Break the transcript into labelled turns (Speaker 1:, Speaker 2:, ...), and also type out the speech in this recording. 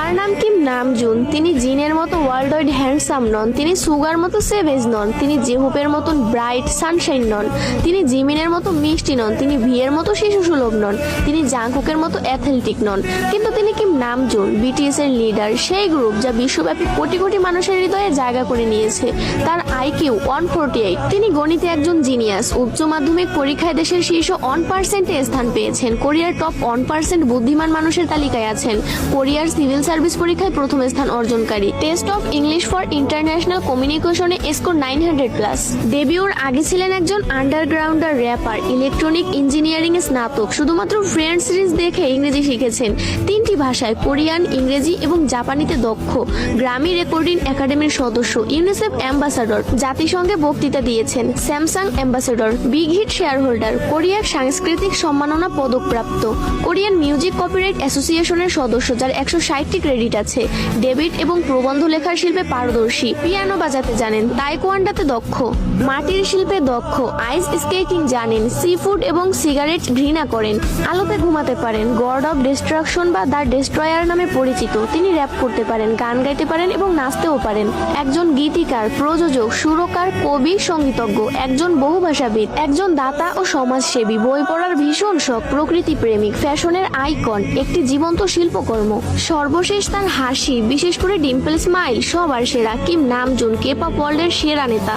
Speaker 1: তার নাম Kim Namjoon. তিনি জিনের মতো ওয়ার্ল্ড ওয়াইড হ্যান্ডসাম নন, তিনি সুগার মতো সেভেজ নন, তিনি জেহুপের মতন ব্রাইট সানশাইন নন, তিনি জিমিনের মতো মিষ্টি নন, তিনি ভিয়ের মতো শিশু সুলভ নন, তিনি জাংকুকের মতো অ্যাথলেটিক নন, কিন্তু তিনি কিম নামজুন, বিটিএস এর লিডার, সেই গ্রুপ যা বিশ্বব্যাপী কোটি কোটি মানুষের হৃদয়ে জায়গা করে নিয়েছে। তার আইকিউ 148। তিনি গণিতে একজন জিনিয়াস। উচ্চ মাধ্যমিক পরীক্ষায় দেশের শীর্ষ 1% স্থান পেয়েছেন। কোরিয়ার টপ 1% বুদ্ধিমান মানুষের তালিকায় আছেন। কোরিয়ার সিভিল সার্ভিস পরীক্ষায় প্রথম স্থান অর্জনকারী। Test of English for international কমিউনিকেশনে স্কোর 900+। ডেবিউর আগে ছিলেন একজন আন্ডারগ্রাউন্ডার র্যাপার, ইলেকট্রনিক ইঞ্জিনিয়ারিং এ স্নাতক। শুধুমাত্র ফ্রেন্ডস সিরিজ দেখে ইংরেজি শিখেছেন। 3টি ভাষায় কোরিয়ান, ইংরেজি এবং জাপানিতে দক্ষ। গ্রামি রেকর্ডিং একাডেমির সদস্য, ইউনিসেফ অ্যাম্বাসাডর, জাতিসংঘে বক্তৃতা দিয়েছেন, Samsung ambassador, big hit shareholder, কোরিয়ার সাংস্কৃতিক সম্মাননা পদকপ্রাপ্ত, কোরিয়ান মিউজিক কপিরাইট অ্যাসোসিয়েশনের সদস্য যার 160টি ক্রেডিট আছে, ডেবিট এবং প্রবন্ধ লেখার শিল্পে পারদর্শী, পিয়ানো বাজাতে জানেন, তাইকোয়ান্ডোতে দক্ষ, মাটির শিল্পে দক্ষ, আইস স্কেটিং জানেন, সি ফুড এবং সিগারেট ঘৃণা করেন, আলোতে ঘুমাতে পারেন, গড অফ ডিস্ট্রাকশন বা দ্য ডেস্ট্রয়ার নামে পরিচিত। তিনি র্যাপ করতে পারেন, গান গাইতে পারেন এবং নাচতেও পারেন। একজন গীতিকার, প্রযোজক, সুরকার, কবি, সঙ্গীতজ্ঞ, একজন বহুভাষাবিদ, একজন দাতা ও সমাজসেবী, বই পড়ার ভীষণ শখ, প্রকৃতি প্রেমিক, ফ্যাশনের আইকন, একটি জীবন্ত শিল্পকর্ম। সর্বশেষ তার হাসি, বিশেষ করে ডিম্পল স্মাইল, সবার সেরা। কিম নামজুন কেপপ ওয়ার্ল্ডের সেরা নেতা।